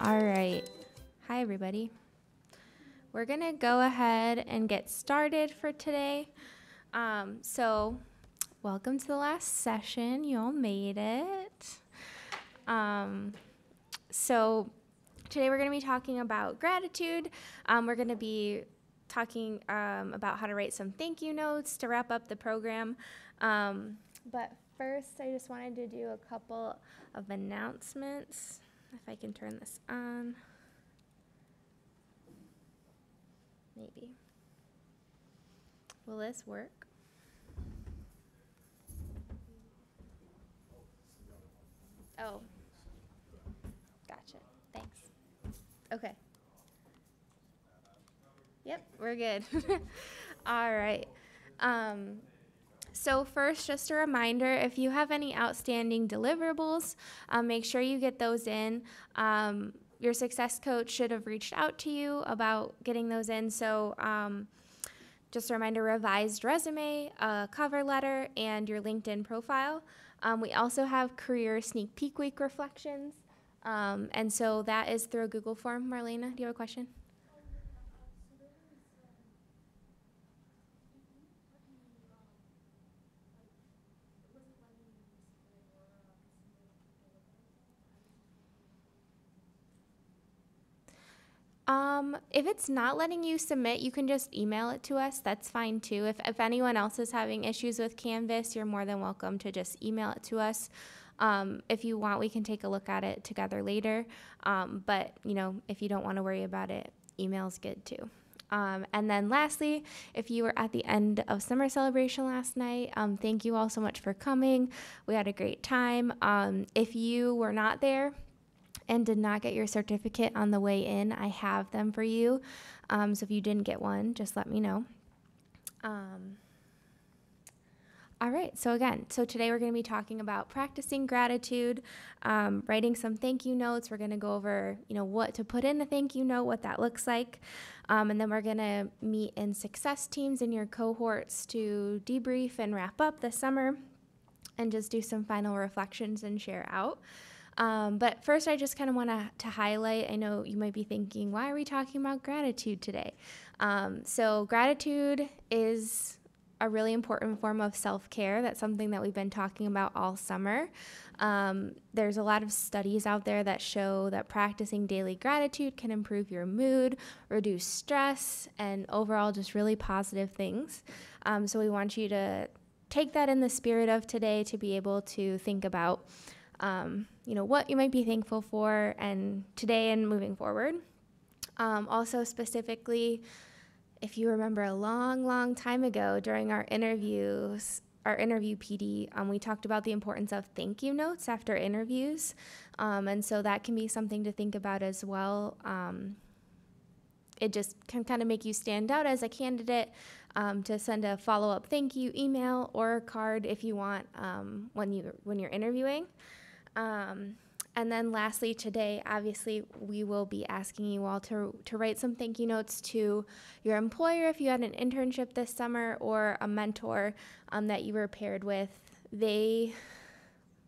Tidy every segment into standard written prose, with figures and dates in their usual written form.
All right. Hi, everybody. We're going to go ahead and get started for today. Welcome to the last session. You all made it. Today we're going to be talking about gratitude. We're going to be talking about how to write some thank you notes to wrap up the program. But first, I just wanted to do a couple of announcements. If I can turn this on. Maybe. Will this work? Oh. Gotcha. Thanks. Okay. Yep, we're good. All right. So first, just a reminder, if you have any outstanding deliverables, make sure you get those in. Your success coach should have reached out to you about getting those in. So just a reminder, revised resume, a cover letter, and your LinkedIn profile. We also have career sneak peek week reflections. And so that is through a Google form. Marlena, do you have a question? If it's not letting you submit, you can just email it to us. That's fine too. If anyone else is having issues with Canvas, you're more than welcome to just email it to us. If you want, we can take a look at it together later. But if you don't want to worry about it, email's good too. And then lastly, if you were at the end of summer celebration last night, thank you all so much for coming. We had a great time. If you were not there and did not get your certificate on the way in, I have them for you. So if you didn't get one, just let me know. All right, so today we're going to be talking about practicing gratitude, writing some thank you notes. We're going to go over, what to put in a thank you note, what that looks like. And then we're going to meet in success teams in your cohorts to debrief and wrap up the summer and just do some final reflections and share out. But first, I just kind of want to highlight, I know you might be thinking, why are we talking about gratitude today? So gratitude is a really important form of self-care. That's something that we've been talking about all summer. There's a lot of studies out there that show that practicing daily gratitude can improve your mood, reduce stress, and overall just really positive things. So we want you to take that in the spirit of today to be able to think about what you might be thankful for and today and moving forward. Also specifically, if you remember a long, long time ago during our interview PD, we talked about the importance of thank you notes after interviews. And so that can be something to think about as well. It just can kind of make you stand out as a candidate to send a follow-up thank you email or card if you want when you're interviewing. And then lastly today, obviously, we will be asking you all to write some thank you notes to your employer if you had an internship this summer or a mentor that you were paired with. They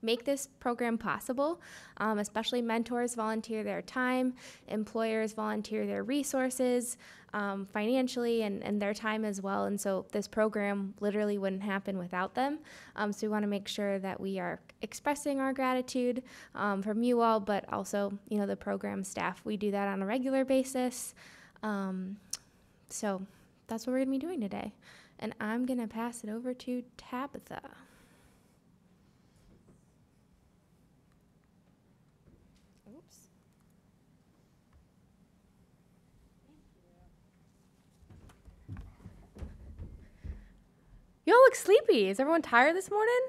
make this program possible, especially mentors volunteer their time, employers volunteer their resources financially and their time as well. And so this program literally wouldn't happen without them. So we want to make sure that we are expressing our gratitude from you all, but also, the program staff. We do that on a regular basis. So that's what we're going to be doing today. And I'm going to pass it over to Tabitha. You all look sleepy. Is everyone tired this morning?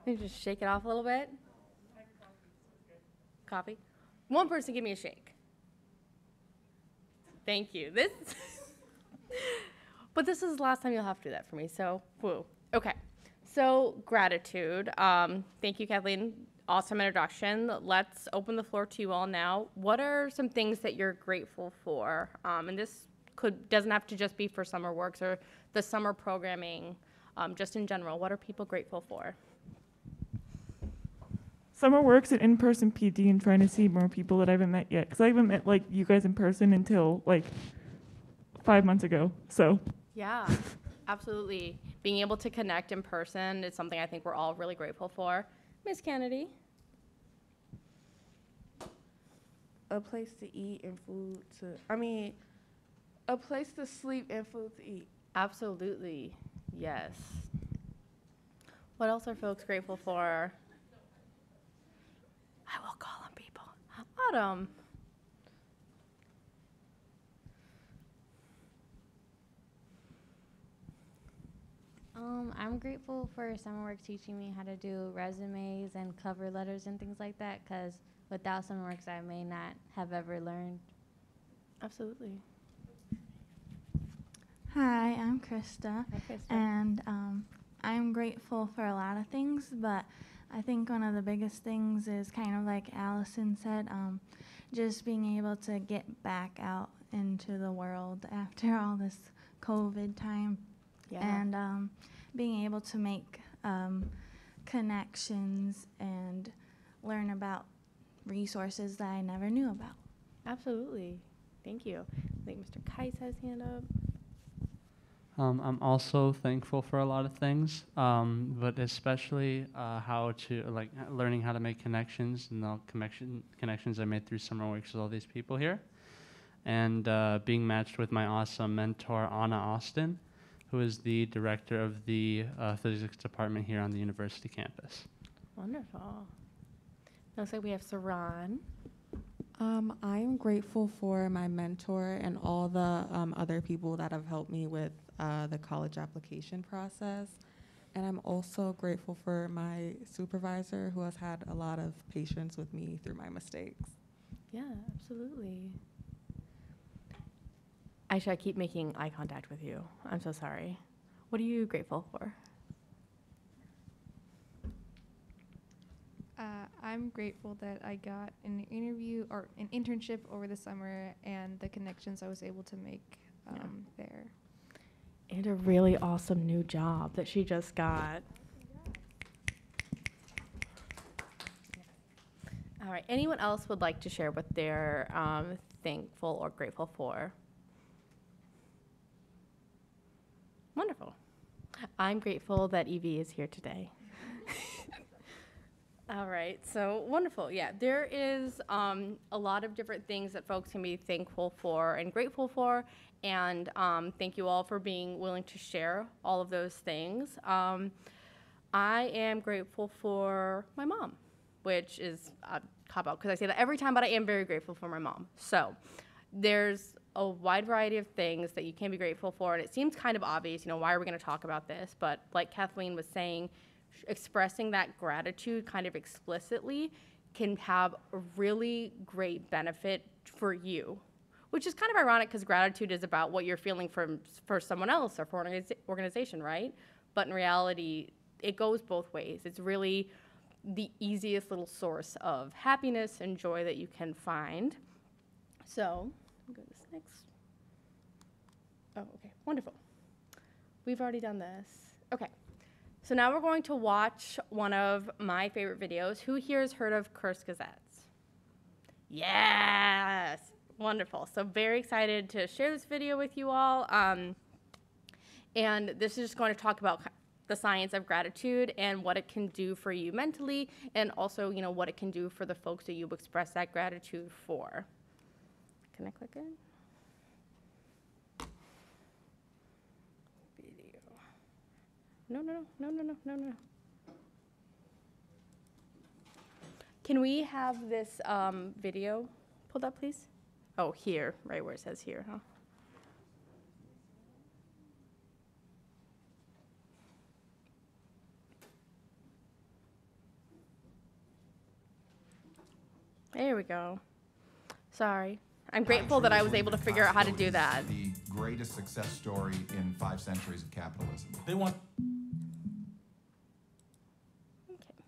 Maybe just shake it off a little bit. Coffee? One person give me a shake. Thank you. But this is the last time you'll have to do that for me, so woo. Okay, so gratitude. Thank you, Kathleen. Awesome introduction. Let's open the floor to you all now. What are some things that you're grateful for? And this doesn't have to just be for SummerWorks or the summer programming, just in general. What are people grateful for? SummerWorks and in-person PD and trying to see more people that I haven't met yet. Because I haven't met, like, you guys in person until, like, 5 months ago, so. Yeah, absolutely. Being able to connect in person is something I think we're all really grateful for. Miss Kennedy? A place to eat and food to, a place to sleep and food to eat. Absolutely, yes. What else are folks grateful for? I will call on people. Autumn. I'm grateful for SummerWorks teaching me how to do resumes and cover letters and things like that, because without SummerWorks, I may not have ever learned. Absolutely. Hi, I'm Krista, Hi, Krista. and I'm grateful for a lot of things, but I think one of the biggest things is kind of like Allison said, just being able to get back out into the world after all this COVID time, and being able to make connections and learn about resources that I never knew about. Absolutely. Thank you. I think Mr. Kais has his hand up. I'm also thankful for a lot of things, but especially how to learning how to make connections and the connections I made through SummerWorks with all these people here, and being matched with my awesome mentor Anna Austin, who is the director of the physics department here on the university campus. Wonderful. Looks like we have Saran. I'm grateful for my mentor and all the other people that have helped me with the college application process. And I'm also grateful for my supervisor who has had a lot of patience with me through my mistakes. Yeah, absolutely. Aisha, I keep making eye contact with you. I'm so sorry. What are you grateful for? I'm grateful that I got an interview or an internship over the summer and the connections I was able to make there. And a really awesome new job that she just got. All right, anyone else would like to share what they're thankful or grateful for? Wonderful. I'm grateful that Evie is here today. All right, so wonderful. Yeah, there is a lot of different things that folks can be thankful for and grateful for, and thank you all for being willing to share all of those things. I am grateful for my mom, which is a cop-out because I say that every time, but I am very grateful for my mom. So there's a wide variety of things that you can be grateful for, and it seems kind of obvious, why are we going to talk about this? But like Kathleen was saying, expressing that gratitude kind of explicitly can have a really great benefit for you, which is kind of ironic because gratitude is about what you're feeling for someone else or for an organization, right? But in reality, it goes both ways. It's really the easiest little source of happiness and joy that you can find. So, I'll go to this next. Oh, okay, wonderful. We've already done this. Okay. So now we're going to watch one of my favorite videos. Who here has heard of Krux Gazettes? Yes, wonderful. So very excited to share this video with you all. And this is just going to talk about the science of gratitude and what it can do for you mentally, and also, what it can do for the folks that you express that gratitude for. Can I click it? No. Can we have this video pulled up, please? Oh, here, right where it says here, huh? There we go. Sorry. I'm grateful that I was able to figure out how to do that. The greatest success story in 5 centuries of capitalism. They want. Okay.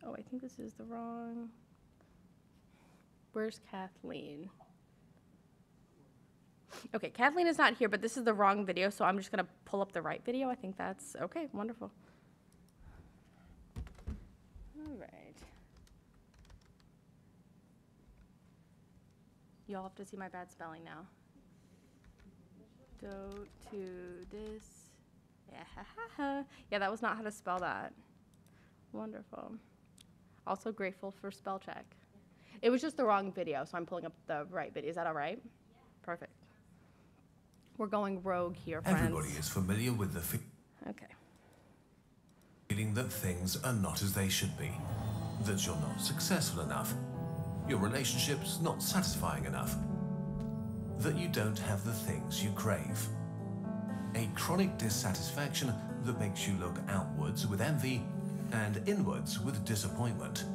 Oh, I think this is the wrong. Where's Kathleen? Okay, Kathleen is not here, but this is the wrong video, so I'm just going to pull up the right video. I think that's okay. Wonderful. All right. Y'all have to see my bad spelling now. Go to this. Yeah, yeah, that was not how to spell that. Wonderful. Also grateful for spell check. It was just the wrong video, so I'm pulling up the right video. Is that all right? Yeah. Perfect. We're going rogue here, friends. Everybody is familiar with the feeling that things are not as they should be, that you're not successful enough, your relationship's not satisfying enough, that you don't have the things you crave. A chronic dissatisfaction that makes you look outwards with envy and inwards with disappointment.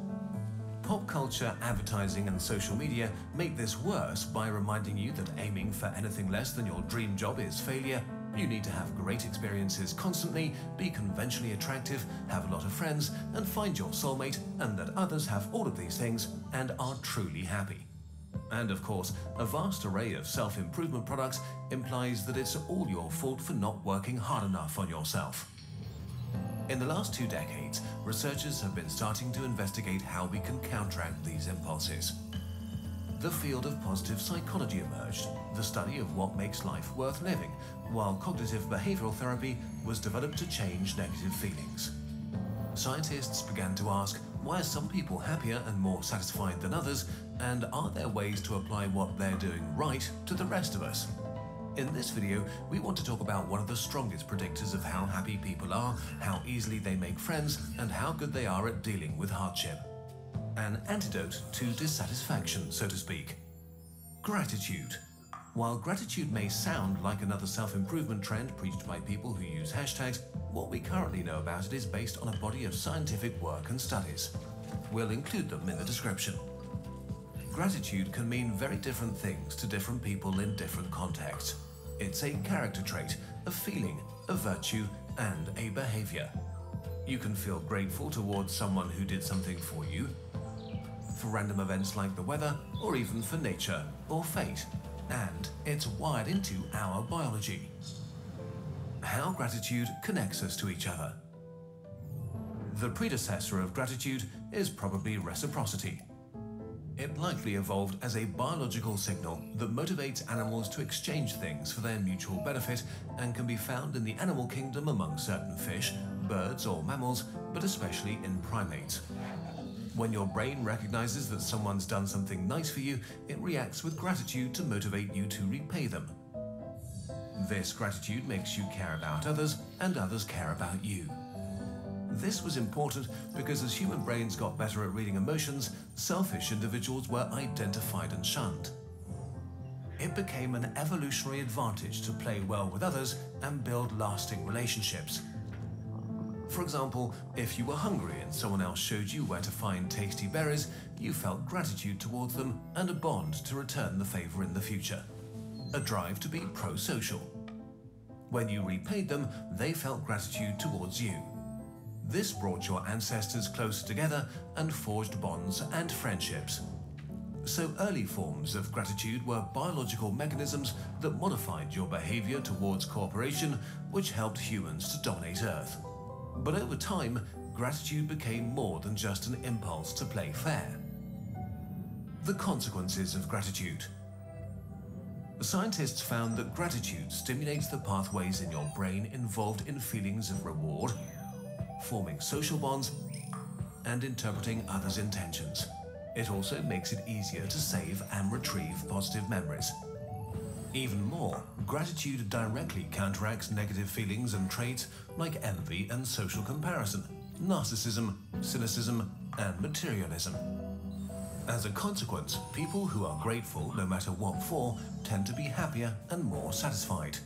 Pop culture, advertising, and social media make this worse by reminding you that aiming for anything less than your dream job is failure. You need to have great experiences constantly, be conventionally attractive, have a lot of friends, and find your soulmate, and that others have all of these things and are truly happy. And of course, a vast array of self-improvement products implies that it's all your fault for not working hard enough on yourself. In the last 2 decades, researchers have been starting to investigate how we can counteract these impulses. The field of positive psychology emerged, the study of what makes life worth living, while cognitive behavioral therapy was developed to change negative feelings. Scientists began to ask, why are some people happier and more satisfied than others, and are there ways to apply what they're doing right to the rest of us? In this video, we want to talk about one of the strongest predictors of how happy people are, how easily they make friends, and how good they are at dealing with hardship. An antidote to dissatisfaction, so to speak. Gratitude. While gratitude may sound like another self-improvement trend preached by people who use hashtags, what we currently know about it is based on a body of scientific work and studies. We'll include them in the description. Gratitude can mean very different things to different people in different contexts. It's a character trait, a feeling, a virtue, and a behavior. You can feel grateful towards someone who did something for you, for random events like the weather, or even for nature or fate. And it's wired into our biology. How gratitude connects us to each other. The predecessor of gratitude is probably reciprocity. It likely evolved as a biological signal that motivates animals to exchange things for their mutual benefit and can be found in the animal kingdom among certain fish, birds, or mammals, but especially in primates. When your brain recognizes that someone's done something nice for you, it reacts with gratitude to motivate you to repay them. This gratitude makes you care about others, and others care about you. This was important because as human brains got better at reading emotions, selfish individuals were identified and shunned. It became an evolutionary advantage to play well with others and build lasting relationships. For example, if you were hungry and someone else showed you where to find tasty berries, you felt gratitude towards them and a bond to return the favor in the future. A drive to be pro-social. When you repaid them, they felt gratitude towards you. This brought your ancestors closer together and forged bonds and friendships. So early forms of gratitude were biological mechanisms that modified your behavior towards cooperation, which helped humans to dominate Earth. But over time, gratitude became more than just an impulse to play fair. The consequences of gratitude. Scientists found that gratitude stimulates the pathways in your brain involved in feelings of reward, forming social bonds, and interpreting others' intentions. It also makes it easier to save and retrieve positive memories. Even more, gratitude directly counteracts negative feelings and traits like envy and social comparison, narcissism, cynicism, and materialism. As a consequence, people who are grateful, no matter what for, tend to be happier and more satisfied.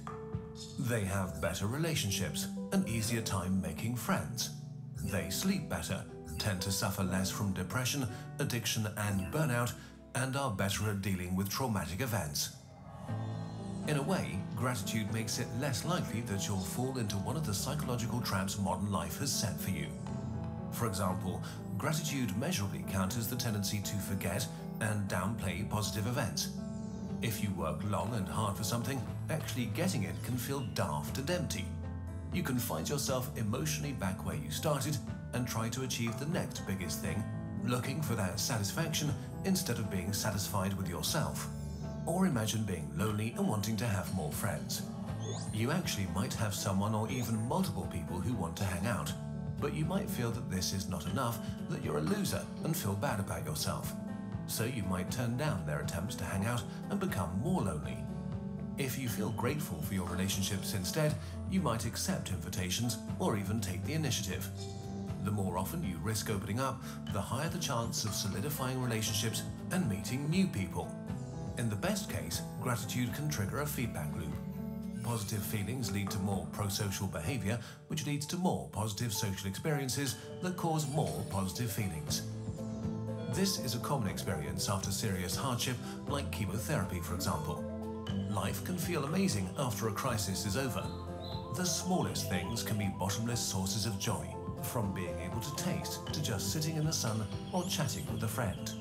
They have better relationships, an easier time making friends. They sleep better, tend to suffer less from depression, addiction, and burnout, and are better at dealing with traumatic events. In a way, gratitude makes it less likely that you'll fall into one of the psychological traps modern life has set for you. For example, gratitude measurably counters the tendency to forget and downplay positive events. If you work long and hard for something, actually getting it can feel daft and empty. You can find yourself emotionally back where you started, and try to achieve the next biggest thing, looking for that satisfaction instead of being satisfied with yourself. Or imagine being lonely and wanting to have more friends. You actually might have someone or even multiple people who want to hang out, but you might feel that this is not enough, that you're a loser and feel bad about yourself. So you might turn down their attempts to hang out and become more lonely. If you feel grateful for your relationships instead, you might accept invitations or even take the initiative. The more often you risk opening up, the higher the chance of solidifying relationships and meeting new people. In the best case, gratitude can trigger a feedback loop. Positive feelings lead to more pro-social behavior, which leads to more positive social experiences that cause more positive feelings. This is a common experience after serious hardship, like chemotherapy, for example. Life can feel amazing after a crisis is over. The smallest things can be bottomless sources of joy, from being able to taste to just sitting in the sun or chatting with a friend.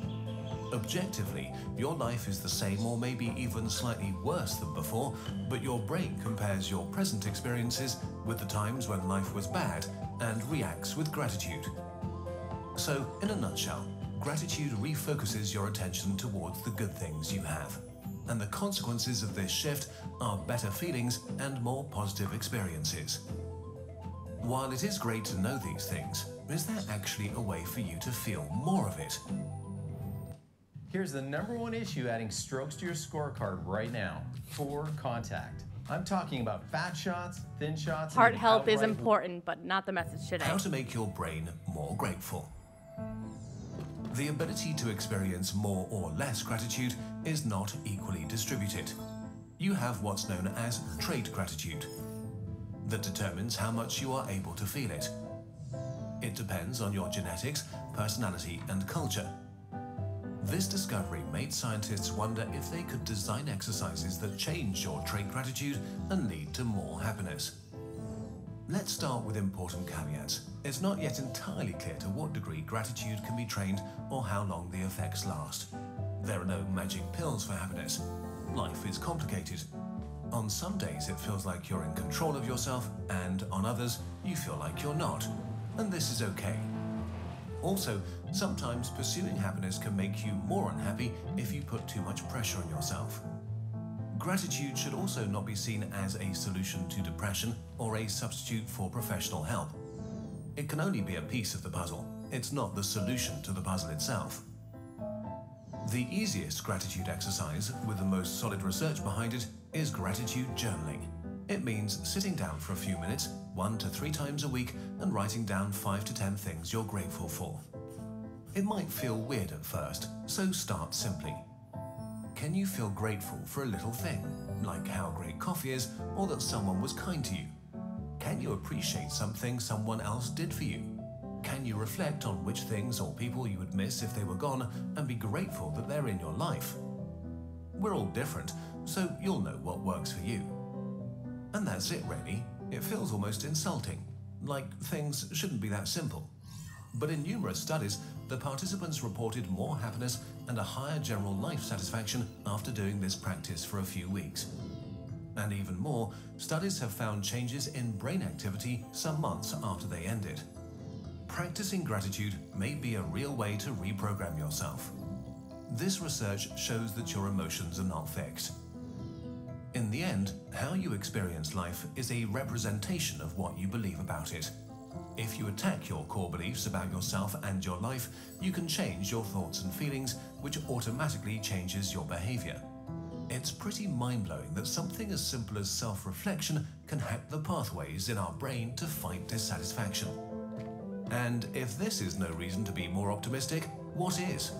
Objectively, your life is the same or maybe even slightly worse than before, but your brain compares your present experiences with the times when life was bad and reacts with gratitude. So, in a nutshell, gratitude refocuses your attention towards the good things you have. And the consequences of this shift are better feelings and more positive experiences. While it is great to know these things, is there actually a way for you to feel more of it? Here's the #1 issue adding strokes to your scorecard right now: poor contact. I'm talking about fat shots, thin shots, Heart and health is outright important, but not the message today. How to make your brain more grateful. The ability to experience more or less gratitude is not equally distributed. You have what's known as trait gratitude that determines how much you are able to feel it. It depends on your genetics, personality, and culture. This discovery made scientists wonder if they could design exercises that change your trait gratitude and lead to more happiness. Let's start with important caveats. It's not yet entirely clear to what degree gratitude can be trained or how long the effects last. There are no magic pills for happiness. Life is complicated. On some days it feels like you're in control of yourself, and on others you feel like you're not. And this is okay. Also, sometimes pursuing happiness can make you more unhappy if you put too much pressure on yourself. Gratitude should also not be seen as a solution to depression or a substitute for professional help. It can only be a piece of the puzzle. It's not the solution to the puzzle itself. The easiest gratitude exercise, with the most solid research behind it, is gratitude journaling. It means sitting down for a few minutes, 1 to 3 times a week, and writing down 5 to 10 things you're grateful for. It might feel weird at first, so start simply. Can you feel grateful for a little thing, like how great coffee is or that someone was kind to you? Can you appreciate something someone else did for you? Can you reflect on which things or people you would miss if they were gone and be grateful that they're in your life? We're all different, so you'll know what works for you. And that's it, really. It feels almost insulting, like things shouldn't be that simple. But in numerous studies, the participants reported more happiness and a higher general life satisfaction after doing this practice for a few weeks. And even more, studies have found changes in brain activity some months after they ended. Practicing gratitude may be a real way to reprogram yourself. This research shows that your emotions are not fixed. In the end, how you experience life is a representation of what you believe about it. If you attack your core beliefs about yourself and your life, you can change your thoughts and feelings, which automatically changes your behavior. It's pretty mind-blowing that something as simple as self-reflection can hack the pathways in our brain to fight dissatisfaction. And if this is no reason to be more optimistic, what is?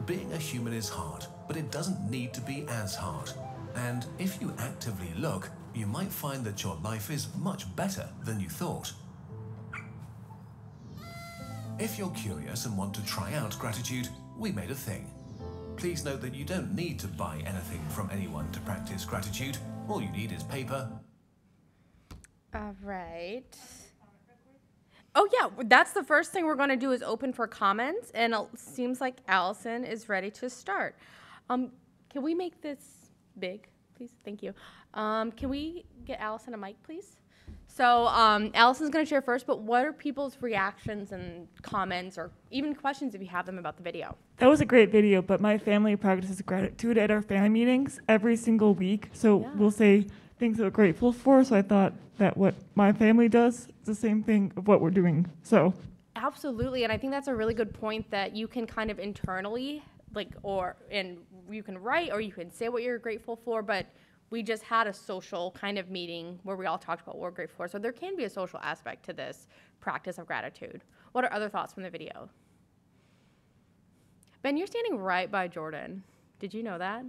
Being a human is hard, but it doesn't need to be as hard. And if you actively look, you might find that your life is much better than you thought. If you're curious and want to try out gratitude, we made a thing. Please note that you don't need to buy anything from anyone to practice gratitude. All you need is paper. All right. Oh yeah, that's the first thing we're going to do is open for comments, and it seems like Allison is ready to start. Can we make this big, please? Thank you. Can we get Allison a mic, please? So Allison's going to share first, but what are people's reactions and comments or even questions if you have them about the video? That was a great video, but my family practices gratitude at our family meetings every single week. So we'll say things that we're grateful for. So I thought that what my family does is the same thing of what we're doing. So absolutely, and I think that's a really good point that you can kind of internally, and you can write or you can say what you're grateful for, but we just had a social kind of meeting where we all talked about what we're grateful for. So there can be a social aspect to this practice of gratitude. What are other thoughts from the video? Ben, you're standing right by Jordan. Did you know that?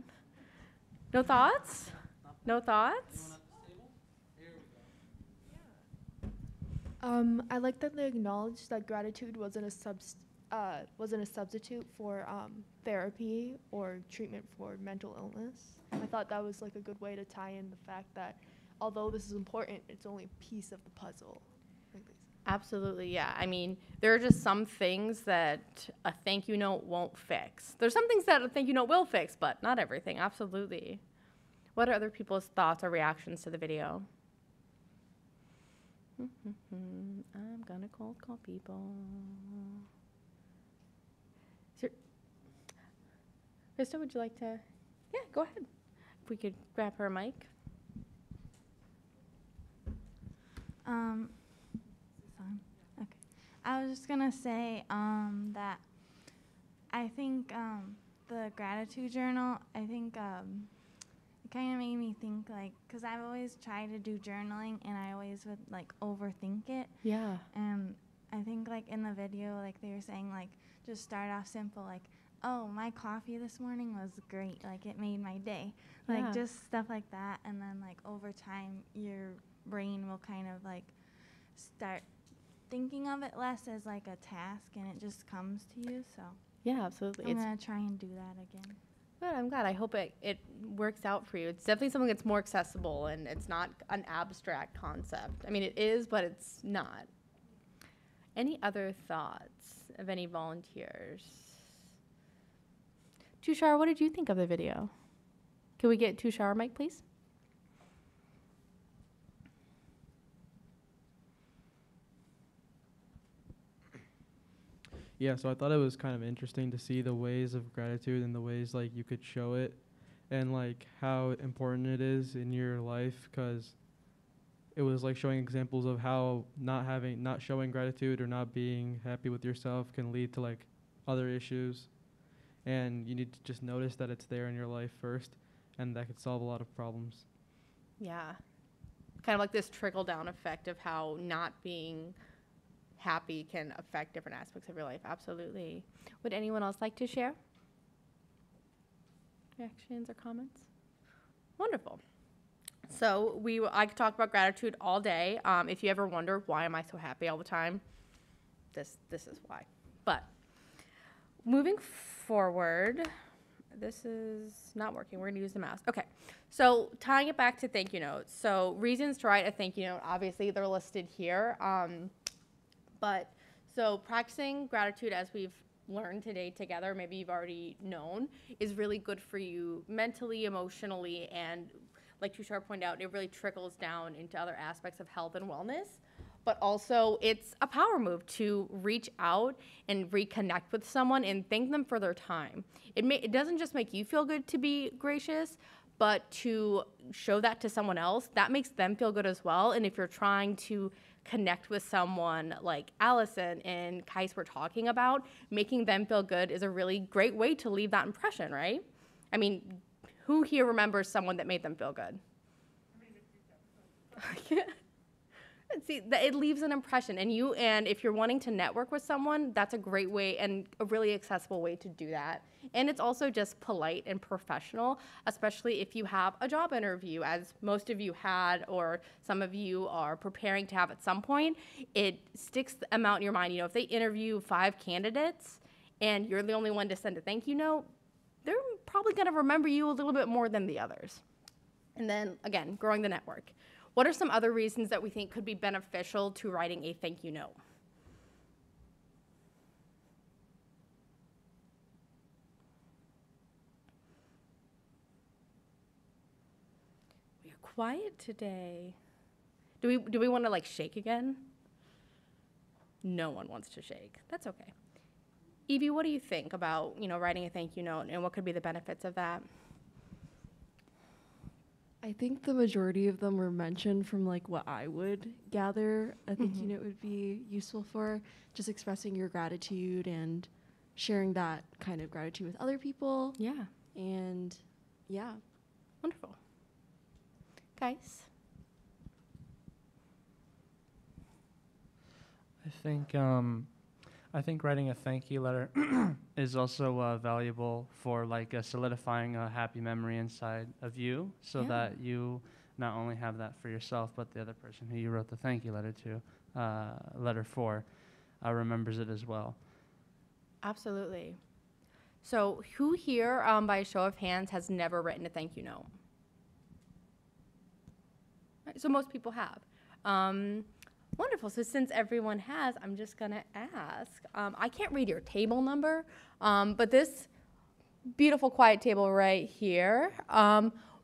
No thoughts? No thoughts? I like that they acknowledged that gratitude wasn't a substitute for therapy or treatment for mental illness. I thought that was like a good way to tie in the fact that although this is important, it's only a piece of the puzzle. Absolutely, yeah. I mean, there are just some things that a thank you note won't fix. There's some things that a thank you note will fix, but not everything, absolutely. What are other people's thoughts or reactions to the video? I'm gonna call people. Krista, would you like to? Yeah, go ahead. If we could grab her mic. Okay. I was just gonna say that I think the gratitude journal, I think it kind of made me think, like, because I've always tried to do journaling and I always would like overthink it. Yeah. And I think like in the video, like they were saying, like just start off simple, like, oh, my coffee this morning was great, like it made my day, like just stuff like that. And then like over time your brain will kind of like start thinking of it less as like a task and it just comes to you. So yeah, absolutely. I'm gonna try and do that again. Good, I'm glad. I hope it works out for you. It's definitely something that's more accessible and it's not an abstract concept. I mean, it is, but it's not. Any other thoughts of any volunteers? Tushar, what did you think of the video? Can we get Tushar mic, please? Yeah, so I thought it was kind of interesting to see the ways of gratitude and the ways like you could show it and like how important it is in your life, because it was like showing examples of how not showing gratitude or not being happy with yourself can lead to like other issues. And you need to just notice that it's there in your life first, and that could solve a lot of problems. Yeah. Kind of like this trickle-down effect of how not being happy can affect different aspects of your life. Absolutely. Would anyone else like to share? Reactions or comments? Wonderful. So I could talk about gratitude all day. If you ever wonder, why am I so happy all the time? This is why. But moving forward, this is not working. We're going to use the mouse. Okay. So tying it back to thank you notes. So reasons to write a thank you note, obviously they're listed here. But so practicing gratitude, as we've learned today together, maybe you've already known, is really good for you mentally, emotionally, and like Tushar pointed out, it really trickles down into other aspects of health and wellness. But also it's a power move to reach out and reconnect with someone and thank them for their time. It doesn't just make you feel good to be gracious, but to show that to someone else, that makes them feel good as well. And if you're trying to connect with someone like Allison and Kais were talking about, making them feel good is a really great way to leave that impression, right? I mean, who here remembers someone that made them feel good? See, it leaves an impression, and if you're wanting to network with someone, that's a great way and a really accessible way to do that. And it's also just polite and professional, especially if you have a job interview, as most of you had, or some of you are preparing to have at some point. It sticks the amount in your mind. You know, if they interview 5 candidates and you're the only one to send a thank you note, they're probably going to remember you a little bit more than the others. And then, again, growing the network. What are some other reasons that we think could be beneficial to writing a thank you note? We're quiet today. Do we want to like shake again? No one wants to shake. That's okay. Evie, what do you think about, writing a thank you note and what could be the benefits of that? I think the majority of them were mentioned from like what I would gather a thank you note would be useful for, just expressing your gratitude and sharing that kind of gratitude with other people. Yeah. And yeah. Wonderful. Guys? I think writing a thank you letter is also valuable for like solidifying a happy memory inside of you, so that you not only have that for yourself, but the other person who you wrote the thank you letter for, remembers it as well. Absolutely. So who here, by a show of hands, has never written a thank you note? Right, so most people have. Wonderful. So since everyone has, I'm just going to ask. I can't read your table number, but this beautiful quiet table right here,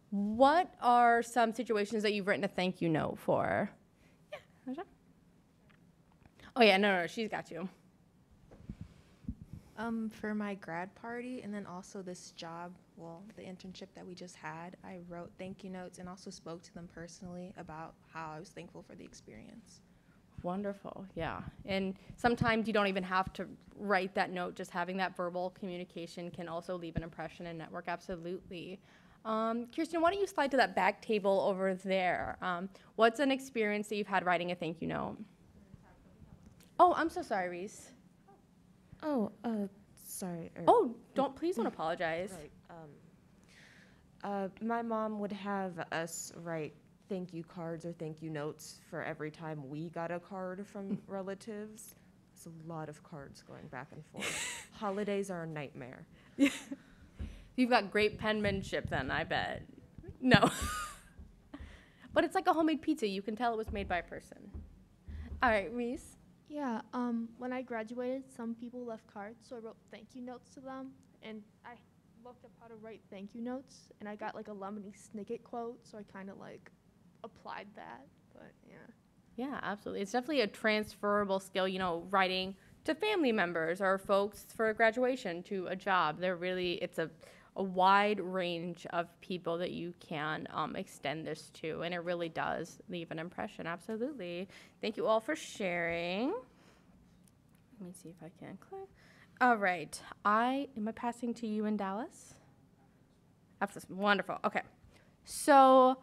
what are some situations that you've written a thank you note for? Yeah, Raja? Oh, yeah, no, she's got you. For my grad party and then also this job, the internship that we just had, I wrote thank you notes and also spoke to them personally about how I was thankful for the experience. Wonderful, yeah. And sometimes you don't even have to write that note, just having that verbal communication can also leave an impression and network, absolutely. Kirsten, why don't you slide to that back table over there? What's an experience that you've had writing a thank you note? Oh, I'm so sorry, Reese. Oh, sorry. Please don't apologize. Right. My mom would have us write thank you cards or thank you notes for every time we got a card from relatives. It's a lot of cards going back and forth. Holidays are a nightmare. You've got great penmanship then, I bet. No. But it's like a homemade pizza. You can tell it was made by a person. All right, Reese. Yeah, when I graduated, some people left cards, so I wrote thank you notes to them, and I looked up how to write thank you notes, and I got like a Lemony Snicket quote, so I kind of like applied that, but yeah. Yeah, absolutely. It's definitely a transferable skill, writing to family members or folks for graduation, to a job. It's a wide range of people that you can extend this to, and it really does leave an impression, absolutely. Thank you all for sharing. Let me see if I can click. All right, am I passing to you in Dallas? Absolutely, wonderful, okay. So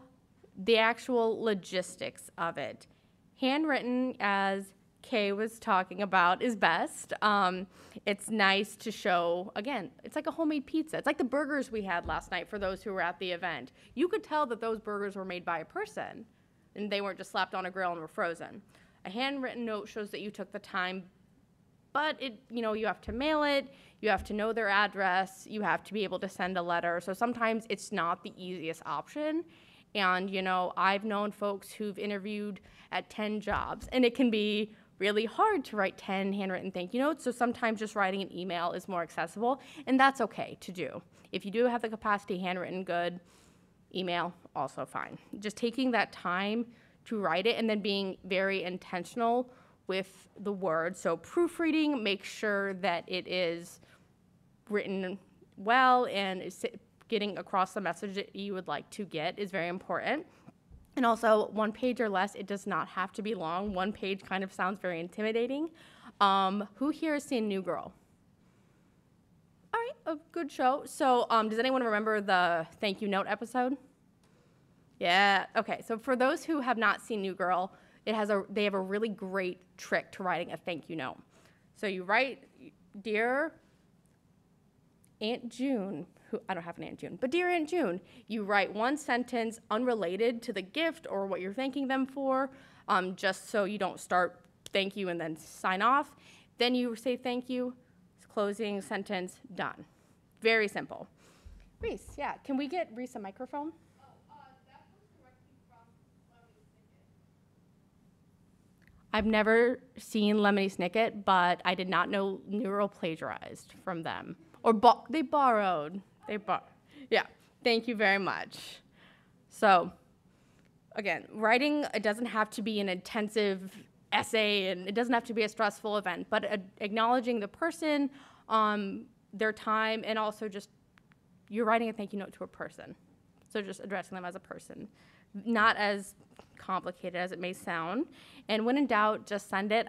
the actual logistics of it. Handwritten, as Kay was talking about, is best. It's nice to show, again, it's like a homemade pizza. It's like the burgers we had last night for those who were at the event. You could tell that those burgers were made by a person and they weren't just slapped on a grill and were frozen. A handwritten note shows that you took the time, but you have to mail it, you have to know their address, you have to be able to send a letter. So sometimes it's not the easiest option. And, I've known folks who've interviewed at 10 jobs, and it can be really hard to write 10 handwritten thank you notes, so sometimes just writing an email is more accessible, and that's okay to do. If you do have the capacity, handwritten good, email, also fine. Just taking that time to write it and then being very intentional with the words. So proofreading, make sure that it is written well and getting across the message that you would like to get is very important. And also, 1 page or less, it does not have to be long. 1 page kind of sounds very intimidating. Who here has seen New Girl? All right, a good show. So does anyone remember the thank you note episode? Yeah, okay. So for those who have not seen New Girl, they have a really great trick to writing a thank you note. So you write, Dear Aunt June, I don't have an Aunt June, but Dear Aunt June, you write 1 sentence unrelated to the gift or what you're thanking them for, just so you don't start thank you and then sign off. Then you say thank you, closing sentence, done. Very simple. Reese, yeah, can we get Reese a microphone? I've never seen Lemony Snicket, but I did not know Neural plagiarized from them. Or they borrowed. Yeah, thank you very much. So, again, writing, it doesn't have to be an intensive essay, and it doesn't have to be a stressful event, but acknowledging the person, their time, and also just you're writing a thank you note to a person. So just addressing them as a person, not as complicated as it may sound. And when in doubt, just send it.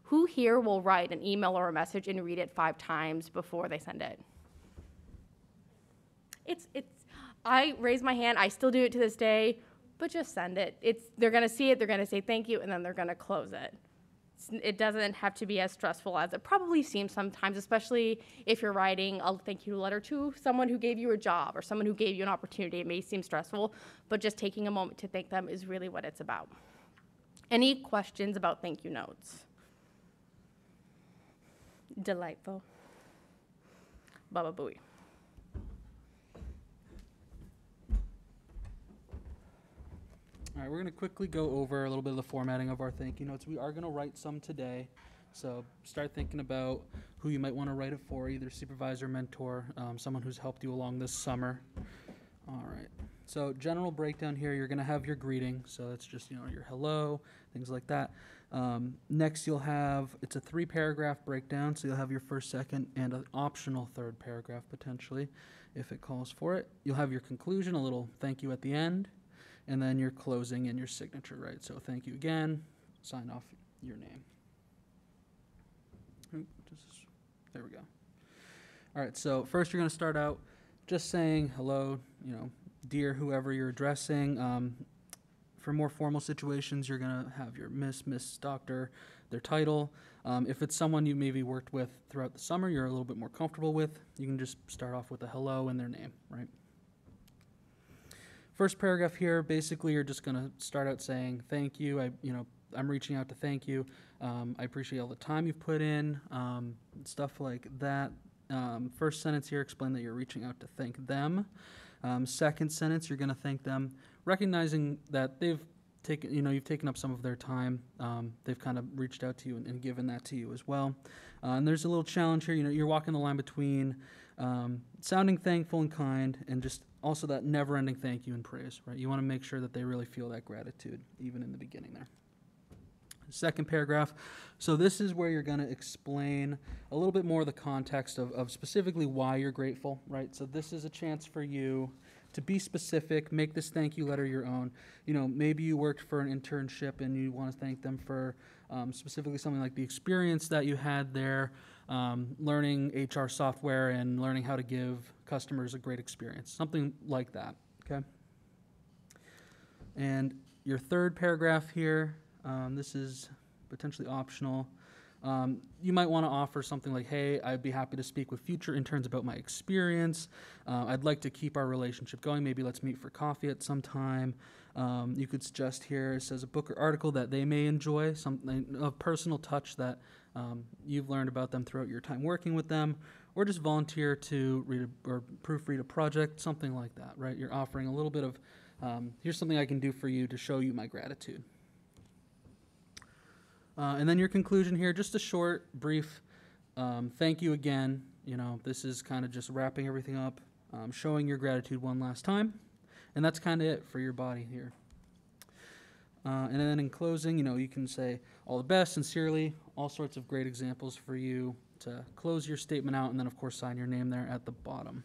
Who here will write an email or a message and read it 5 times before they send it? I raise my hand, I still do it to this day, but just send it. They're gonna see it, they're gonna say thank you, and then they're gonna close it. It doesn't have to be as stressful as it probably seems sometimes, especially if you're writing a thank you letter to someone who gave you a job or someone who gave you an opportunity. It may seem stressful, but just taking a moment to thank them is really what it's about. Any questions about thank you notes? Delightful. Baba Booey. All right, we're going to quickly go over a little bit of the formatting of our thank you notes. We are going to write some today, so start thinking about who you might want to write it for, either supervisor, mentor, someone who's helped you along this summer. All right, so general breakdown here, you're going to have your greeting, so that's just, your hello, things like that. Next you'll have, it's a 3-paragraph breakdown, so you'll have your first, second, and an optional third paragraph potentially, if it calls for it. You'll have your conclusion, a little thank you at the end. And then your closing and your signature, right? So thank you again, sign off your name. There we go. All right, so first you're gonna start out just saying hello, dear whoever you're addressing. For more formal situations, you're gonna have your Miss, Doctor, their title. If it's someone you maybe worked with throughout the summer, you're a little bit more comfortable with, you can just start off with a hello and their name, right? First paragraph here, basically you're just gonna start out saying, thank you, I'm reaching out to thank you. I appreciate all the time you've put in, stuff like that. First sentence here, explain that you're reaching out to thank them. Second sentence, you're gonna thank them, recognizing that they've taken, you've taken up some of their time. They've kind of reached out to you and given that to you as well. And there's a little challenge here, you're walking the line between sounding thankful and kind, and just also that never-ending thank you and praise, right? You want to make sure that they really feel that gratitude, even in the beginning there. Second paragraph, so this is where you're going to explain a little bit more of the context of specifically why you're grateful, right? So this is a chance for you to be specific, make this thank you letter your own. Maybe you worked for an internship and you want to thank them for specifically something like the experience that you had there, learning HR software and learning how to give customers a great experience, something like that, okay? And your third paragraph here, this is potentially optional. You might want to offer something like, hey, I'd be happy to speak with future interns about my experience. I'd like to keep our relationship going. Maybe let's meet for coffee at some time. You could suggest here, it says a book or article that they may enjoy, something a personal touch that you've learned about them throughout your time working with them, or just volunteer to read or proofread a project, something like that, right? You're offering a little bit of, here's something I can do for you to show you my gratitude. And then your conclusion here, just a short, brief thank you again. This is kind of just wrapping everything up, showing your gratitude one last time. And that's kind of it for your body here. And then in closing, you can say all the best, sincerely, all sorts of great examples for you to close your statement out, and then, of course, sign your name there at the bottom.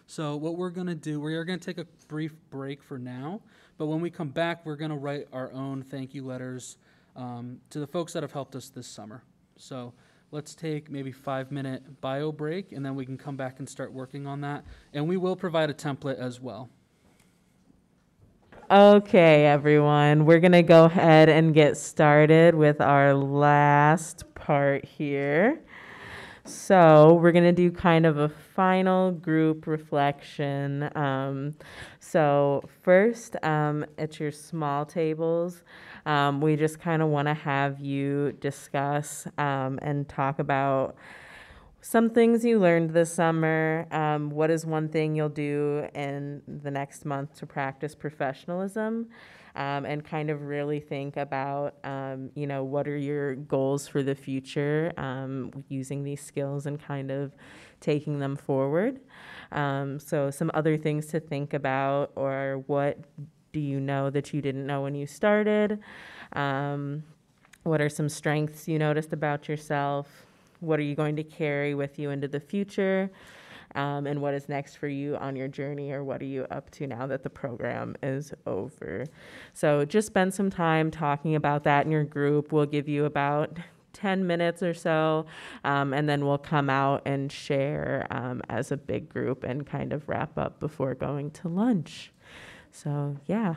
So what we're going to do, we are going to take a brief break for now, but when we come back, we're going to write our own thank you letters to the folks that have helped us this summer. So let's take maybe 5-minute bio break, and then we can come back and start working on that. And we will provide a template as well. Okay, everyone, we're going to go ahead and get started with our last part here. So we're going to do kind of a final group reflection. So first, at your small tables, we just kind of want to have you discuss and talk about some things you learned this summer. What is one thing you'll do in the next month to practice professionalism? And kind of really think about, what are your goals for the future using these skills and kind of taking them forward. So some other things to think about, or what do you know that you didn't know when you started? What are some strengths you noticed about yourself? What are you going to carry with you into the future? And what is next for you on your journey, or what are you up to now that the program is over? So just spend some time talking about that in your group. We'll give you about 10 minutes or so, and then we'll come out and share as a big group and kind of wrap up before going to lunch. So yeah.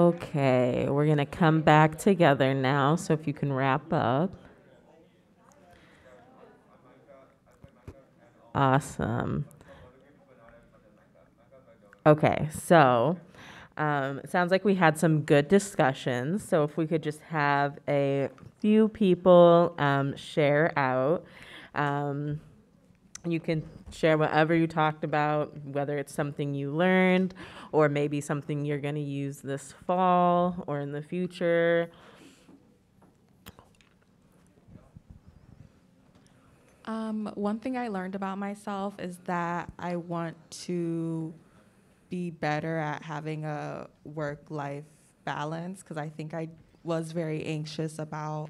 Okay, we're going to come back together now. So if you can wrap up. Awesome. Okay, so it sounds like we had some good discussions. So if we could just have a few people share out. You can share whatever you talked about, whether it's something you learned or maybe something you're going to use this fall or in the future. One thing I learned about myself is that I want to be better at having a work-life balance, because I think I was very anxious about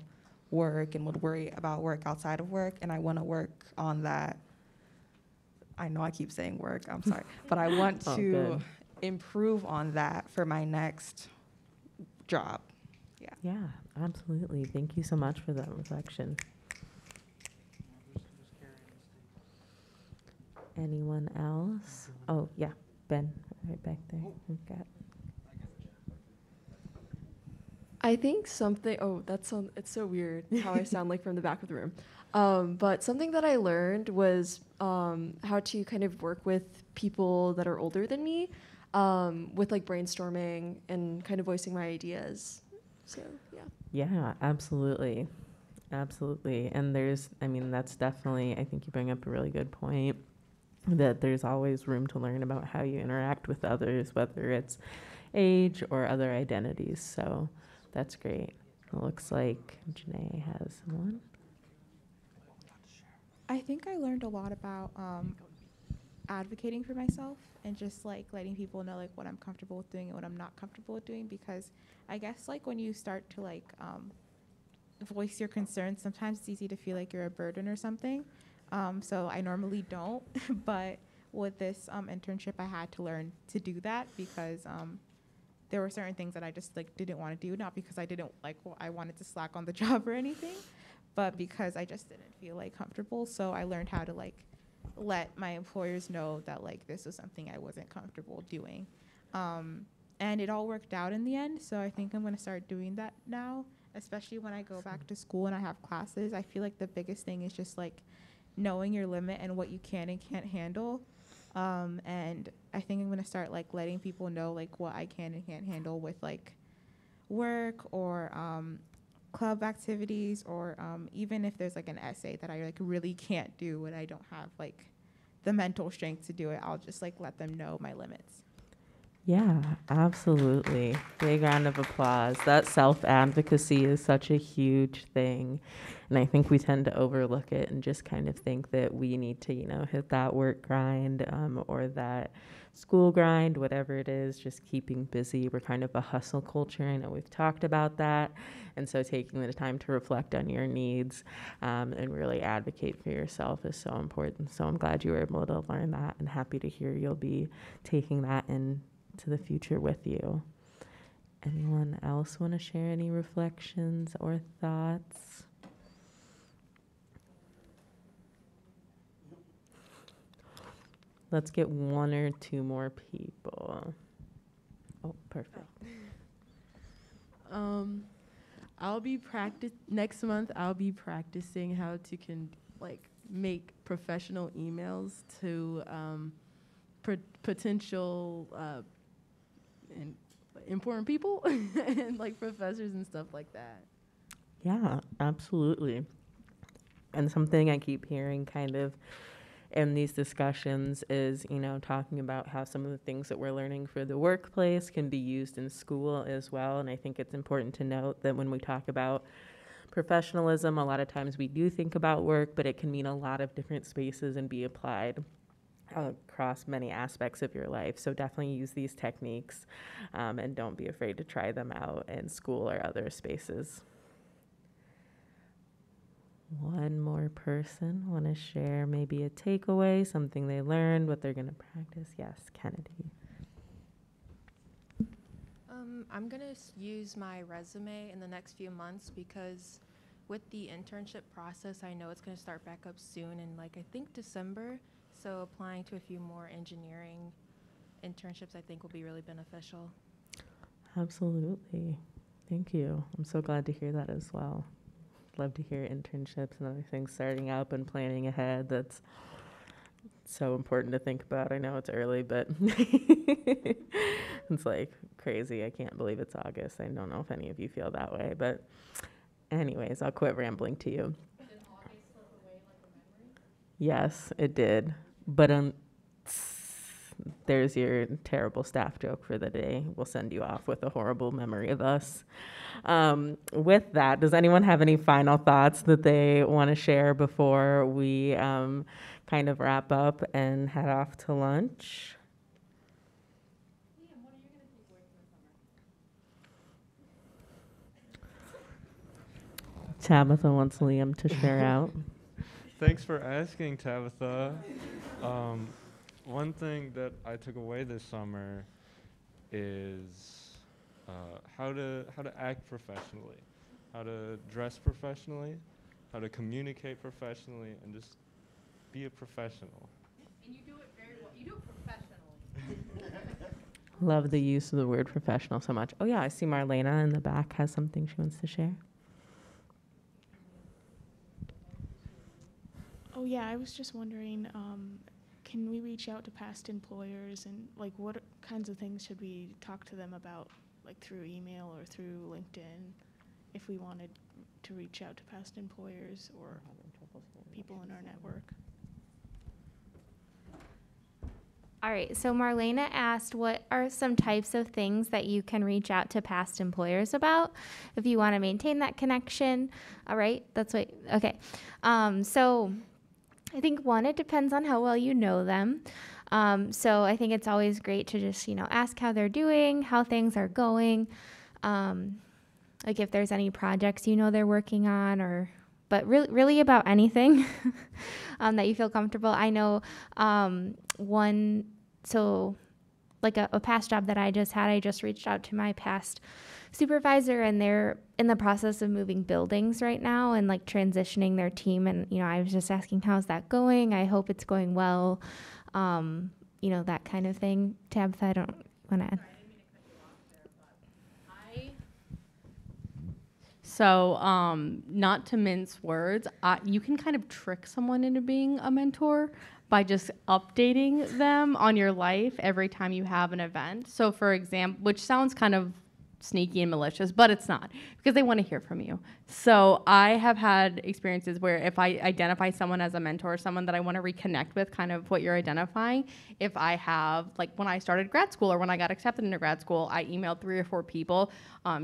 work and would worry about work outside of work, and I want to work on that. I know I keep saying work, I'm sorry, but I want to improve on that for my next job. Yeah. Yeah, absolutely. Thank you so much for that reflection. Anyone else? Oh, yeah, Ben, right back there. We've got. I think something, it's so weird how I sound like from the back of the room. But something that I learned was how to kind of work with people that are older than me, with like brainstorming and kind of voicing my ideas. So, yeah. Yeah, absolutely. Absolutely. And that's definitely, I think you bring up a really good point, that there's always room to learn about how you interact with others, whether it's age or other identities. So that's great. It looks like Janae has one. I think I learned a lot about advocating for myself and just like letting people know like what I'm comfortable with doing and what I'm not comfortable with doing, because I guess like when you start to like voice your concerns, sometimes it's easy to feel like you're a burden or something. So I normally don't, but with this internship, I had to learn to do that, because there were certain things that I just like didn't want to do, not because I didn't I wanted to slack on the job or anything, but because I just didn't feel like comfortable. So I learned how to like let my employers know that like this was something I wasn't comfortable doing. And it all worked out in the end. So I think I'm going to start doing that now, especially when I go back to school and I have classes. I feel like the biggest thing is just like knowing your limit and what you can and can't handle. And I think I'm going to start like letting people know like what I can and can't handle with like work or club activities, or even if there's like an essay that I like really can't do and I don't have like the mental strength to do it, I'll just like let them know my limits. Yeah, absolutely. Big round of applause. That self-advocacy is such a huge thing. And I think we tend to overlook it and just kind of think that we need to, hit that work grind or that school grind, whatever it is, just keeping busy. We're kind of a hustle culture. I know we've talked about that. And so taking the time to reflect on your needs and really advocate for yourself is so important. So I'm glad you were able to learn that, and happy to hear you'll be taking that into the future with you. Anyone else want to share any reflections or thoughts? Let's get one or two more people. Oh, perfect. I'll be next month. I'll be practicing how to make professional emails to potential and important people and like professors and stuff like that. Yeah, absolutely. And something I keep hearing kind of in these discussions is, talking about how some of the things that we're learning for the workplace can be used in school as well. And I think it's important to note that when we talk about professionalism, a lot of times we do think about work, but it can mean a lot of different spaces and be applied across many aspects of your life. So definitely use these techniques and don't be afraid to try them out in school or other spaces. One more person want to share maybe a takeaway, something they learned, what they're going to practice? Yes, Kennedy. I'm going to use my resume in the next few months, because with the internship process, I know it's going to start back up soon in I think December. So applying to a few more engineering internships I think will be really beneficial. Absolutely. Thank you. I'm so glad to hear that as well. Love to hear internships and other things starting up and planning ahead. That's so important to think about. I know it's early, but it's like crazy. I can't believe it's August. I don't know if any of you feel that way, but anyways, I'll quit rambling to you. Did August slip away like a memory? Yes, it did. But there's your terrible staff joke for the day. We'll send you off with a horrible memory of us. With that, does anyone have any final thoughts that they want to share before we kind of wrap up and head off to lunch? Liam, what are you going to take away from the summer? Tabitha wants Liam to share out. Thanks for asking, Tabitha. One thing that I took away this summer is how to act professionally, how to dress professionally, how to communicate professionally, and just be a professional. And you do it very well. You do it professionally. Love the use of the word professional so much. Oh yeah, I see Marlena in the back has something she wants to share. Oh yeah, I was just wondering, can we reach out to past employers and like what kinds of things should we talk to them about, like through email or through LinkedIn, if we wanted to reach out to past employers or people in our network? All right, so Marlena asked, what are some types of things that you can reach out to past employers about if you want to maintain that connection? All right, that's what, okay. So I think one, it depends on how well you know them. So I think it's always great to just, ask how they're doing, how things are going, like if there's any projects they're working on, but really about anything that you feel comfortable. I know a past job that I just had, I just reached out to my past supervisor, and they're in the process of moving buildings right now and like transitioning their team. And, I was just asking, how's that going? I hope it's going well. That kind of thing. Tabitha, I don't want to add. So, not to mince words, you can kind of trick someone into being a mentor by just updating them on your life every time you have an event. So, for example, which sounds kind of sneaky and malicious, but it's not, because they want to hear from you. So I have had experiences where if I identify someone as a mentor, someone that I want to reconnect with, kind of what you're identifying, if I have, like when I started grad school or when I got accepted into grad school, I emailed 3 or 4 people,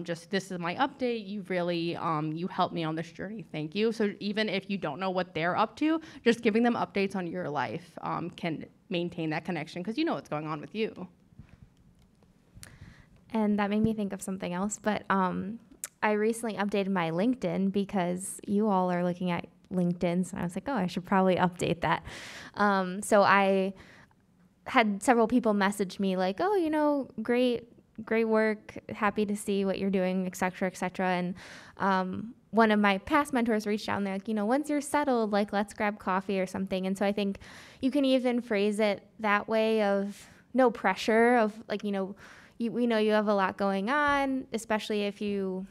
just this is my update. You really, you helped me on this journey. Thank you. So even if you don't know what they're up to, just giving them updates on your life can maintain that connection because you know what's going on with you. And that made me think of something else, but I recently updated my LinkedIn because you all are looking at LinkedIn, so I was like, oh, I should probably update that. So I had several people message me like, oh, great work, happy to see what you're doing, et cetera, et cetera. And one of my past mentors reached out and they're like, once you're settled, like, let's grab coffee or something. And so I think you can even phrase it that way of no pressure of like, we know you have a lot going on, especially if you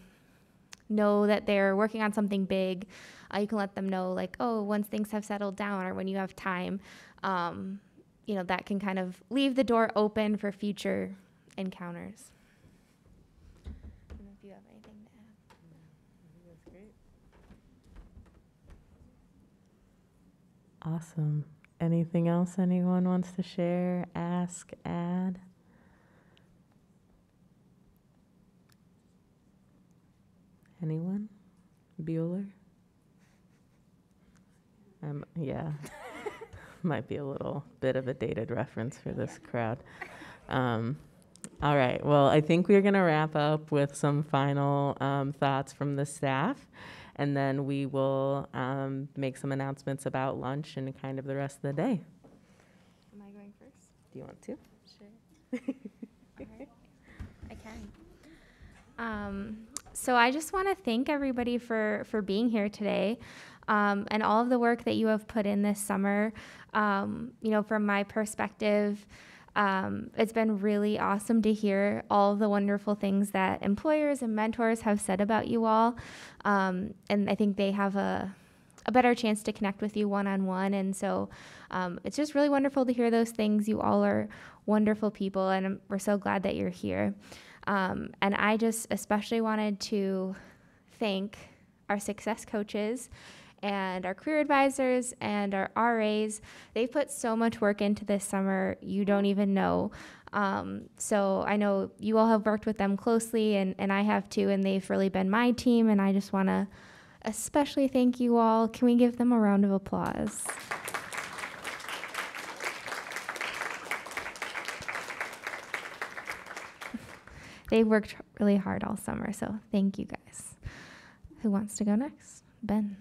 know that they're working on something big. You can let them know, like, oh, once things have settled down or when you have time, that can kind of leave the door open for future encounters. I don't know if you have anything to add. That's great. Awesome. Anything else anyone wants to share, ask, add? Anyone? Bueller? Yeah. Might be a little bit of a dated reference for this crowd. All right. Well, I think we're going to wrap up with some final thoughts from the staff, and then we will make some announcements about lunch and kind of the rest of the day. Am I going first? Do you want to? Sure. All right. I can. So I just want to thank everybody for being here today, and all of the work that you have put in this summer. From my perspective, It's been really awesome to hear all of the wonderful things that employers and mentors have said about you all. And I think they have a better chance to connect with you one-on-one. And so it's just really wonderful to hear those things. You all are wonderful people, and we're so glad that you're here. And I just especially wanted to thank our success coaches and our career advisors and our RAs. They put so much work into this summer, you don't even know. So I know you all have worked with them closely, and I have too, and they've really been my team, and I just want to especially thank you all. Can we give them a round of applause? They worked really hard all summer, so thank you guys. Who wants to go next? Ben.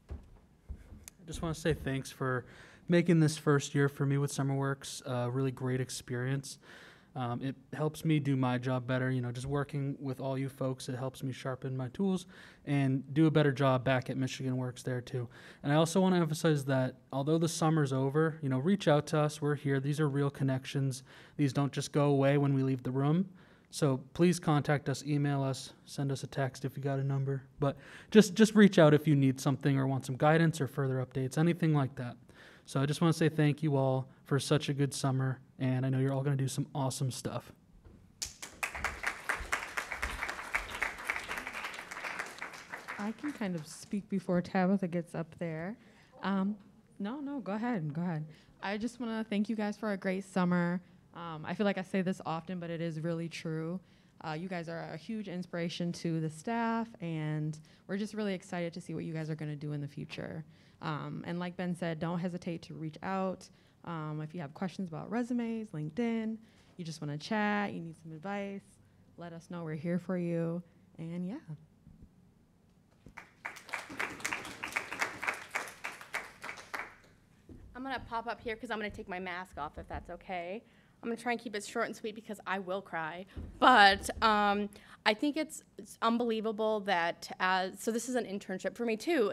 I just want to say thanks for making this first year for me with SummerWorks a really great experience. It helps me do my job better, just working with all you folks. It helps me sharpen my tools and do a better job back at Michigan Works there too. And I also want to emphasize that although the summer's over, reach out to us. We're here. These are real connections. These don't just go away when we leave the room. So please contact us, email us, send us a text if you got a number. But just reach out if you need something or want some guidance or further updates, anything like that. So I just want to say thank you all for such a good summer, and I know you're all going to do some awesome stuff. I can kind of speak before Tabitha gets up there. No, go ahead. I just want to thank you guys for a great summer. I feel like I say this often, but it is really true. You guys are a huge inspiration to the staff, and we're just really excited to see what you guys are going to do in the future. And like Ben said, don't hesitate to reach out. If you have questions about resumes, LinkedIn, you just want to chat, you need some advice, let us know. We're here for you. And yeah. I'm going to pop up here because I'm going to take my mask off, if that's okay. I'm going to try and keep it short and sweet because I will cry. But I think it's unbelievable that, so this is an internship for me too,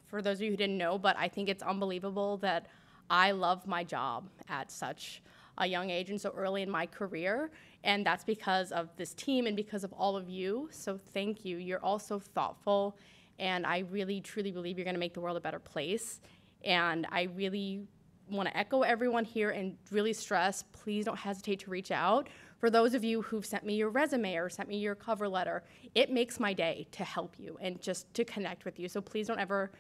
for those of you who didn't know, but I think it's unbelievable that I love my job at such a young age and so early in my career. And that's because of this team and because of all of you. So thank you. You're all so thoughtful. And I really, truly believe you're going to make the world a better place. And I really want to echo everyone here and really stress, please don't hesitate to reach out. For those of you who've sent me your resume or sent me your cover letter, it makes my day to help you and just to connect with you. So please don't ever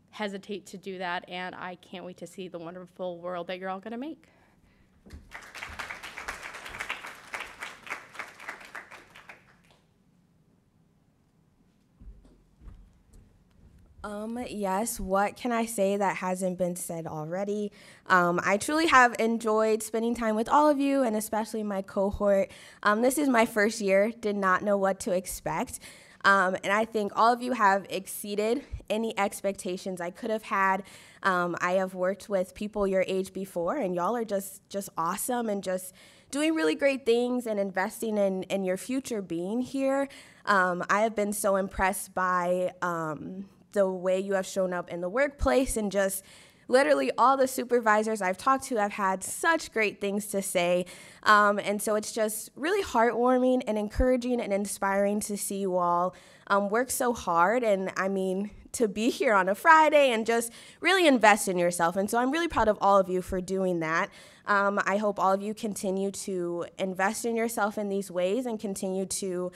hesitate to do that. And I can't wait to see the wonderful world that you're all going to make. Yes, what can I say that hasn't been said already? I truly have enjoyed spending time with all of you and especially my cohort. This is my first year, did not know what to expect. And I think all of you have exceeded any expectations I could have had. I have worked with people your age before, and y'all are just awesome and just doing really great things and investing in your future being here. I have been so impressed by the way you have shown up in the workplace, and just literally all the supervisors I've talked to have had such great things to say. And so it's just really heartwarming and encouraging and inspiring to see you all work so hard. And I mean, to be here on a Friday and just really invest in yourself. And so I'm really proud of all of you for doing that. I hope all of you continue to invest in yourself in these ways and continue to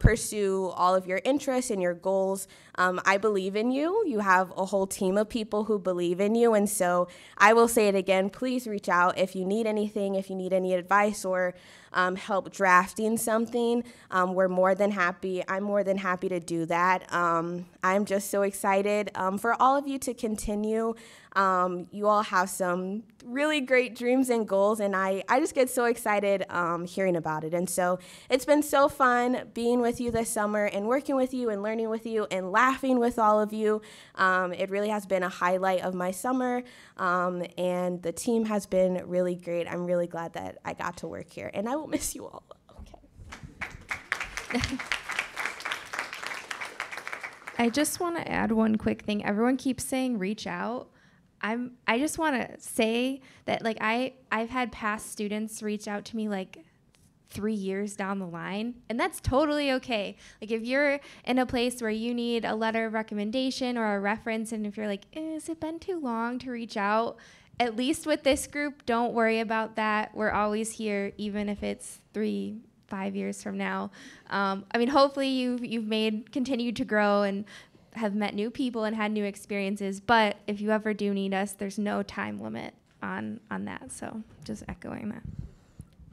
pursue all of your interests and your goals. I believe in you. You have a whole team of people who believe in you. And so I will say it again, please reach out if you need anything, if you need any advice or help drafting something. We're more than happy. I'm more than happy to do that. I'm just so excited for all of you to continue. You all have some really great dreams and goals, and I just get so excited hearing about it. And so it's been so fun being with you this summer and working with you and learning with you and laughing with all of you. It really has been a highlight of my summer, and the team has been really great. I'm really glad that I got to work here, and I will miss you all. Okay. I just want to add one quick thing. Everyone keeps saying reach out. I just want to say that like I've had past students reach out to me like 3 years down the line, and that's totally okay. Like if you're in a place where you need a letter of recommendation or a reference, and if you're like, has it been too long to reach out? At least with this group, don't worry about that. We're always here, even if it's 3-5 years from now. I mean, hopefully you've continued to grow and have met new people and had new experiences. But if you ever do need us, there's no time limit on that. So just echoing that.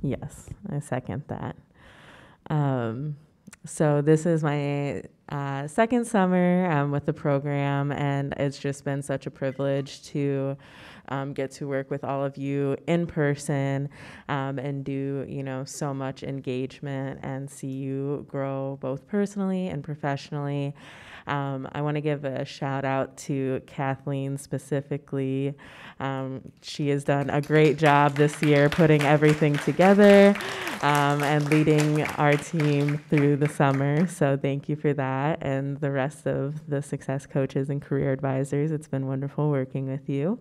Yes, I second that. So this is my second summer with the program, and it's just been such a privilege to get to work with all of you in person and do, so much engagement and see you grow both personally and professionally. I want to give a shout out to Kathleen specifically. She has done a great job this year putting everything together and leading our team through the summer. So thank you for that, and the rest of the success coaches and career advisors. It's been wonderful working with you.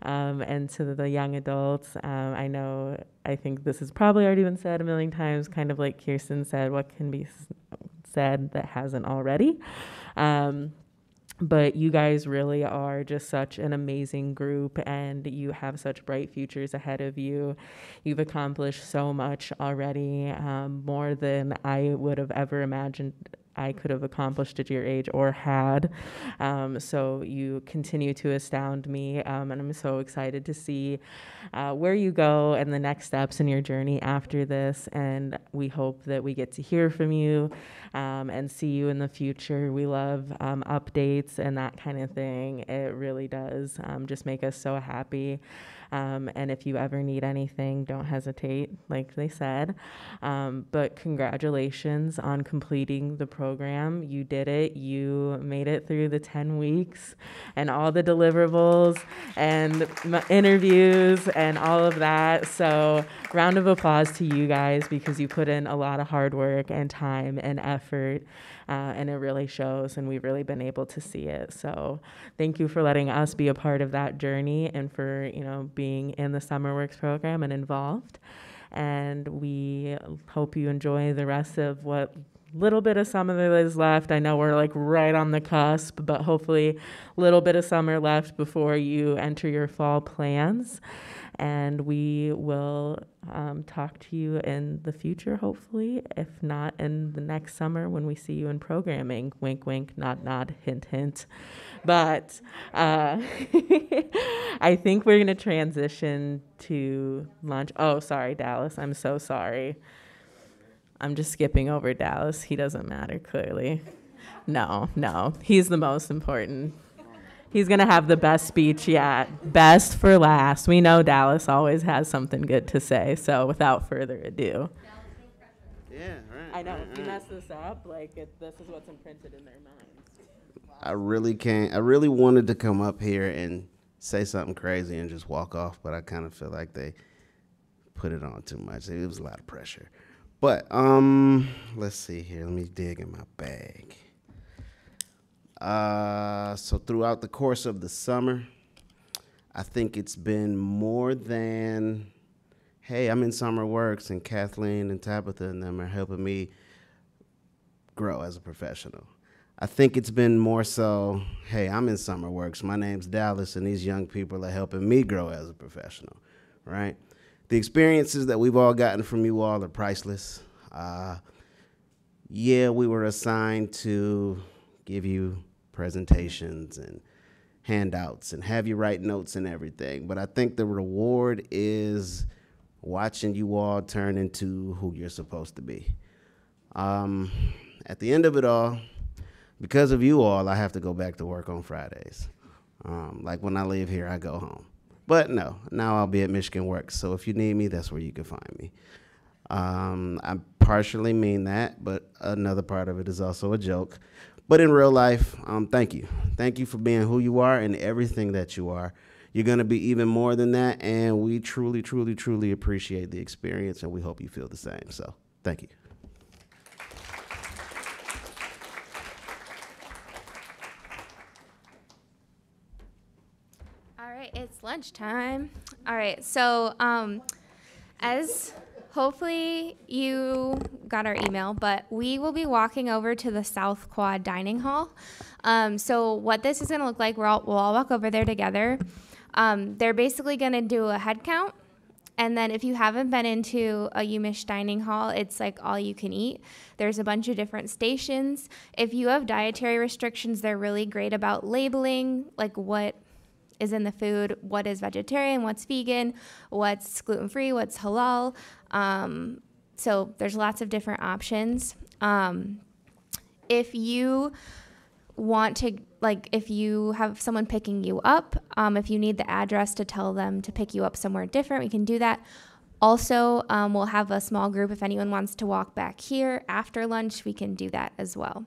And to the young adults, I think this has probably already been said a million times, kind of like Kirsten said, what can be said that hasn't already. But you guys really are just such an amazing group, and you have such bright futures ahead of you. You've accomplished so much already, more than I would have ever imagined I could have accomplished at your age or had. So you continue to astound me, and I'm so excited to see where you go and the next steps in your journey after this. And we hope that we get to hear from you and see you in the future. We love updates and that kind of thing. It really does just make us so happy. And if you ever need anything, don't hesitate, like they said. But congratulations on completing the program. You did it. You made it through the 10 weeks and all the deliverables and interviews and all of that. So round of applause to you guys, because you put in a lot of hard work and time and effort. And it really shows, and we've really been able to see it. So thank you for letting us be a part of that journey, and for, being in the SummerWorks program and involved. And we hope you enjoy the rest of what little bit of summer there is left. I know we're like right on the cusp, but hopefully a little bit of summer left before you enter your fall plans. And we will talk to you in the future, hopefully, if not in the next summer when we see you in programming. Wink, wink, nod, nod, hint, hint. But I think we're going to transition to lunch. Oh, sorry, Dallas. I'm so sorry. I'm just skipping over Dallas. He doesn't matter, clearly. No. He's the most important. He's going to have the best speech yet. Best for last. We know Dallas always has something good to say. So without further ado. Yeah, right. I know. If you mess this up, this is what's imprinted in their minds. I really wanted to come up here and say something crazy and just walk off, but I kind of feel like they put it on too much. It was a lot of pressure. But let's see here. Let me dig in my bag. So throughout the course of the summer, I think it's been more than, hey, I'm in SummerWorks, and Kathleen and Tabitha and them are helping me grow as a professional. I think it's been more so, hey, I'm in SummerWorks, my name's Dallas, and these young people are helping me grow as a professional, right? The experiences that we've all gotten from you all are priceless. Yeah, we were assigned to give you presentations and handouts and have you write notes and everything, but I think the reward is watching you all turn into who you're supposed to be. At the end of it all, because of you all, I have to go back to work on Fridays. Like when I leave here, I go home. But no, now I'll be at Michigan Works, so if you need me, that's where you can find me. I partially mean that, but another part of it is also a joke. But in real life, thank you. Thank you for being who you are and everything that you are. You're going to be even more than that, and we truly, truly, truly appreciate the experience, and we hope you feel the same. So thank you. lunchtime. All right, so as hopefully you got our email, but we will be walking over to the South Quad Dining Hall. So what this is going to look like, we'll all walk over there together. They're basically going to do a head count. And then if you haven't been into a UMich dining hall, it's like all you can eat. There's a bunch of different stations. If you have dietary restrictions, they're really great about labeling like what is in the food, what is vegetarian, what's vegan, what's gluten-free, what's halal. So there's lots of different options. If you want to, like, if you have someone picking you up, if you need the address to tell them to pick you up somewhere different, we can do that. Also, we'll have a small group. If anyone wants to walk back here after lunch, we can do that as well.